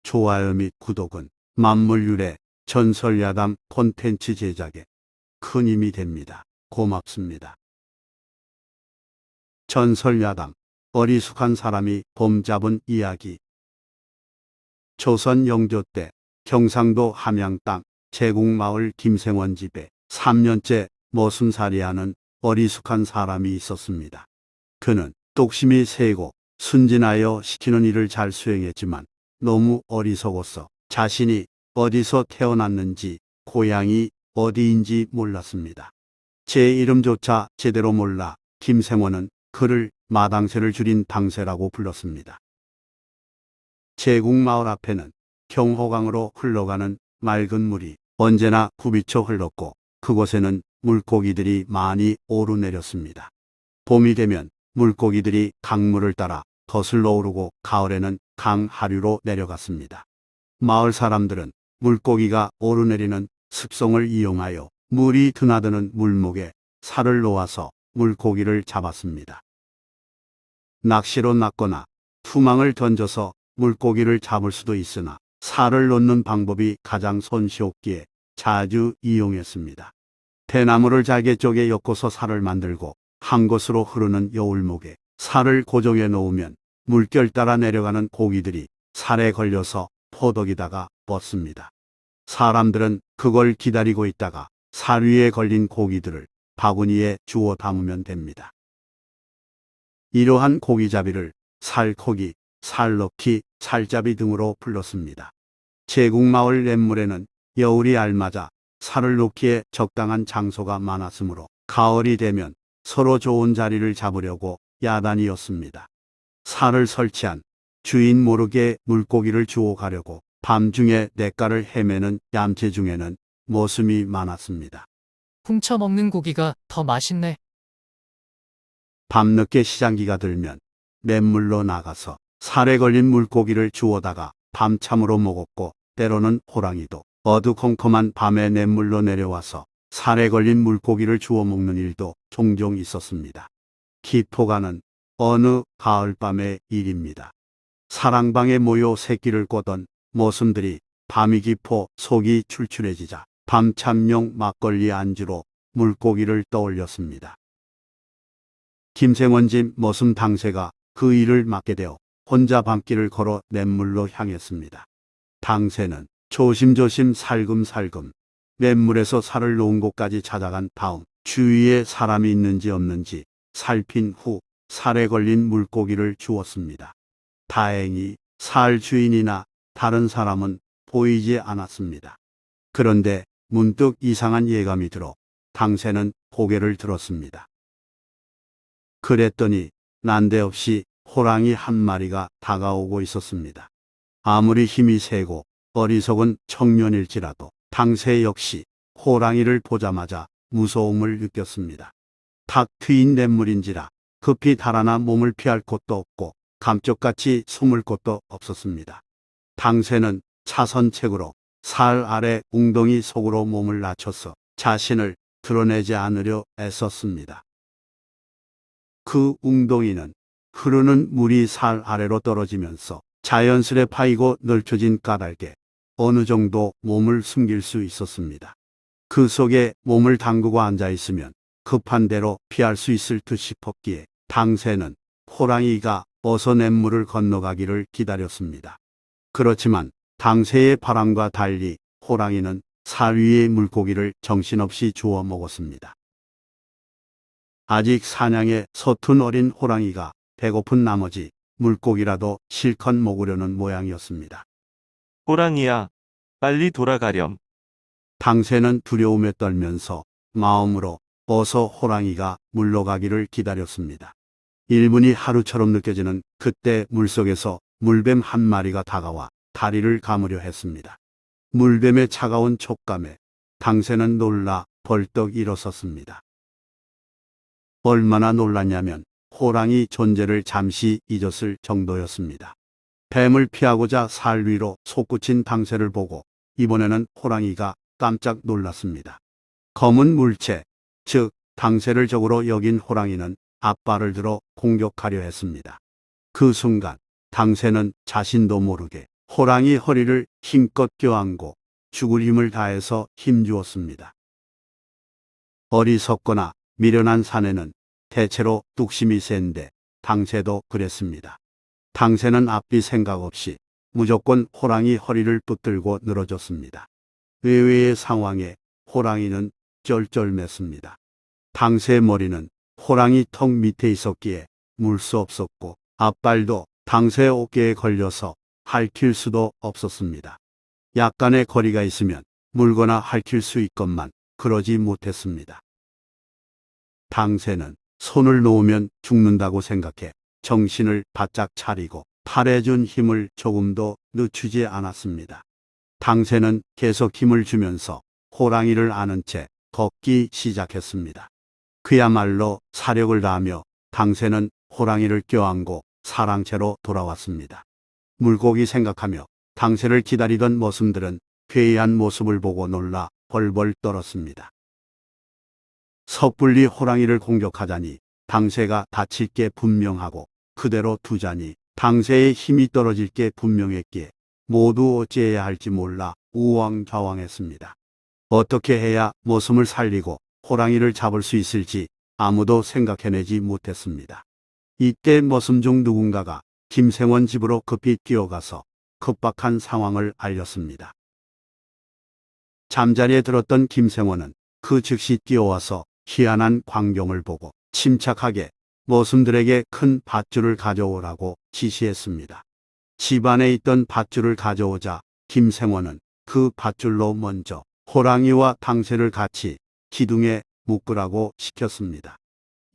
좋아요 및 구독은 만물유래 전설야담 콘텐츠 제작에 큰 힘이 됩니다. 고맙습니다. 전설야담 어리숙한 사람이 봄 잡은 이야기. 조선 영조 때 경상도 함양 땅 제국마을 김생원 집에 3년째 머슴살이하는 어리숙한 사람이 있었습니다. 그는 똑심이 세고 순진하여 시키는 일을 잘 수행했지만 너무 어리석어서 자신이 어디서 태어났는지 고향이 어디인지 몰랐습니다. 제 이름조차 제대로 몰라 김생원은 그를 마당새를 줄인 당새라고 불렀습니다. 제국마을 앞에는 경호강으로 흘러가는 맑은 물이 언제나 굽이쳐 흘렀고 그곳에는 물고기들이 많이 오르내렸습니다. 봄이 되면 물고기들이 강물을 따라 거슬러 오르고 가을에는 강 하류로 내려갔습니다. 마을 사람들은 물고기가 오르내리는 습성을 이용하여 물이 드나드는 물목에 살을 놓아서 물고기를 잡았습니다. 낚시로 낚거나 투망을 던져서 물고기를 잡을 수도 있으나 살을 놓는 방법이 가장 손쉬웠기에 자주 이용했습니다. 대나무를 잘게 쪼개 엮어서 살을 만들고 한 곳으로 흐르는 여울목에 살을 고정해 놓으면 물결 따라 내려가는 고기들이 살에 걸려서 포덕이다가 뻗습니다. 사람들은 그걸 기다리고 있다가 살 위에 걸린 고기들을 바구니에 주워 담으면 됩니다. 이러한 고기잡이를 살코기, 살넣기, 살잡이 등으로 불렀습니다. 제국마을 냇물에는 여울이 알맞아 살을 놓기에 적당한 장소가 많았으므로 가을이 되면 서로 좋은 자리를 잡으려고 야단이었습니다. 살을 설치한 주인 모르게 물고기를 주워 가려고 밤중에 냇가를 헤매는 얌체 중에는 머슴이 많았습니다. 훔쳐 먹는 고기가 더 맛있네. 밤늦게 시장기가 들면 냇물로 나가서 살에 걸린 물고기를 주워다가 밤참으로 먹었고 때로는 호랑이도 어두컴컴한 밤에 냇물로 내려와서 살에 걸린 물고기를 주워 먹는 일도 종종 있었습니다. 기포가는 어느 가을밤의 일입니다. 사랑방에 모여 새끼를 꼬던 머슴들이 밤이 깊어 속이 출출해지자 밤참용 막걸리 안주로 물고기를 떠올렸습니다. 김생원 집 머슴 당새가 그 일을 맡게 되어 혼자 밤길을 걸어 냇물로 향했습니다. 당새는 조심조심 살금살금 냇물에서 살을 놓은 곳까지 찾아간 다음 주위에 사람이 있는지 없는지 살핀 후 살에 걸린 물고기를 주웠습니다. 다행히 살 주인이나 다른 사람은 보이지 않았습니다. 그런데 문득 이상한 예감이 들어 당새는 고개를 들었습니다. 그랬더니 난데없이 호랑이 한 마리가 다가오고 있었습니다. 아무리 힘이 세고 어리석은 청년일지라도 당새 역시 호랑이를 보자마자 무서움을 느꼈습니다. 탁 트인 냇물인지라 급히 달아나 몸을 피할 곳도 없고 감쪽같이 숨을 곳도 없었습니다. 당새는 차선책으로 살 아래 웅덩이 속으로 몸을 낮춰서 자신을 드러내지 않으려 애썼습니다. 그 웅덩이는 흐르는 물이 살 아래로 떨어지면서 자연스레 파이고 넓혀진 까닭에 어느 정도 몸을 숨길 수 있었습니다. 그 속에 몸을 담그고 앉아 있으면 급한 대로 피할 수 있을 듯 싶었기에 당새는 호랑이가 어서 냇물을 건너가기를 기다렸습니다. 그렇지만 당새의 바람과 달리 호랑이는 살 위의 물고기를 정신없이 주워 먹었습니다. 아직 사냥에 서툰 어린 호랑이가 배고픈 나머지 물고기라도 실컷 먹으려는 모양이었습니다. 호랑이야, 빨리 돌아가렴. 당새는 두려움에 떨면서 마음으로 어서 호랑이가 물러가기를 기다렸습니다. 1분이 하루처럼 느껴지는 그때 물속에서 물뱀 한 마리가 다가와 다리를 감으려 했습니다. 물뱀의 차가운 촉감에 당새는 놀라 벌떡 일어섰습니다. 얼마나 놀랐냐면 호랑이 존재를 잠시 잊었을 정도였습니다. 뱀을 피하고자 살 위로 솟구친 당새를 보고 이번에는 호랑이가 깜짝 놀랐습니다. 검은 물체, 즉 당새를 적으로 여긴 호랑이는 앞발을 들어 공격하려 했습니다. 그 순간 당새는 자신도 모르게 호랑이 허리를 힘껏 껴안고 죽을 힘을 다해서 힘주었습니다. 어리석거나 미련한 사내는 대체로 뚝심이 센데 당새도 그랬습니다. 당새는 앞뒤 생각 없이 무조건 호랑이 허리를 붙들고 늘어졌습니다. 의외의 상황에 호랑이는 쩔쩔맸습니다. 당새의 머리는 호랑이 턱 밑에 있었기에 물 수 없었고 앞발도 당새의 어깨에 걸려서 핥힐 수도 없었습니다. 약간의 거리가 있으면 물거나 핥힐 수 있건만 그러지 못했습니다. 당새는 손을 놓으면 죽는다고 생각해 정신을 바짝 차리고 팔에 준 힘을 조금도 늦추지 않았습니다. 당새는 계속 힘을 주면서 호랑이를 안은 채 걷기 시작했습니다. 그야말로 사력을 다하며 당새는 호랑이를 껴안고 사랑채로 돌아왔습니다. 물고기 생각하며 당새를 기다리던 머슴들은 괴이한 모습을 보고 놀라 벌벌 떨었습니다. 섣불리 호랑이를 공격하자니 당새가 다칠 게 분명하고 그대로 두자니 당새의 힘이 떨어질 게 분명했기에 모두 어찌해야 할지 몰라 우왕좌왕했습니다. 어떻게 해야 머슴을 살리고 호랑이를 잡을 수 있을지 아무도 생각해내지 못했습니다. 이때 머슴 중 누군가가 김생원 집으로 급히 뛰어가서 급박한 상황을 알렸습니다. 잠자리에 들었던 김생원은 그 즉시 뛰어와서 희한한 광경을 보고 침착하게 머슴들에게 큰 밧줄을 가져오라고 지시했습니다. 집안에 있던 밧줄을 가져오자 김생원은 그 밧줄로 먼저 호랑이와 당새를 같이 기둥에 묶으라고 시켰습니다.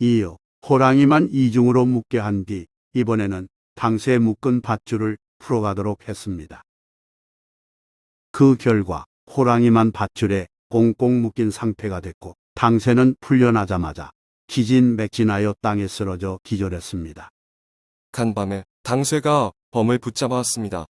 이후 호랑이만 이중으로 묶게 한 뒤 이번에는 당새에 묶은 밧줄을 풀어가도록 했습니다. 그 결과 호랑이만 밧줄에 꽁꽁 묶인 상태가 됐고 당새는 풀려나자마자 기진맥진하여 땅에 쓰러져 기절했습니다. 간밤에 당새가 범을 붙잡아왔습니다.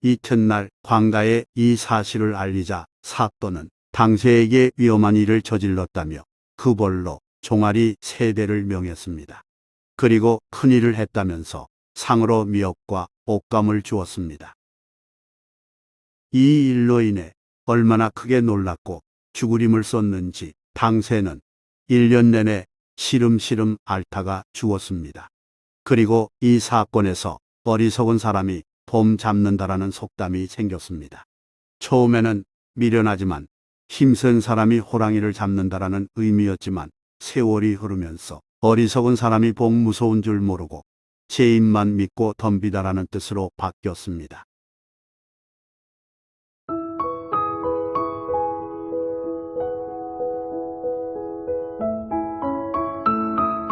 이튿날 관가에 이 사실을 알리자 사또는 당새에게 위험한 일을 저질렀다며 그 벌로 종아리 3대를 명했습니다. 그리고 큰일을 했다면서 상으로 미역과 옷감을 주었습니다. 이 일로 인해 얼마나 크게 놀랐고 죽으림을 쏟는지 당새는 1년 내내 시름시름 앓다가 죽었습니다. 그리고 이 사건에서 어리석은 사람이 봄 잡는다라는 속담이 생겼습니다. 처음에는 미련하지만 힘센 사람이 호랑이를 잡는다라는 의미였지만 세월이 흐르면서 어리석은 사람이 복 무서운 줄 모르고 제 입만 믿고 덤비다라는 뜻으로 바뀌었습니다.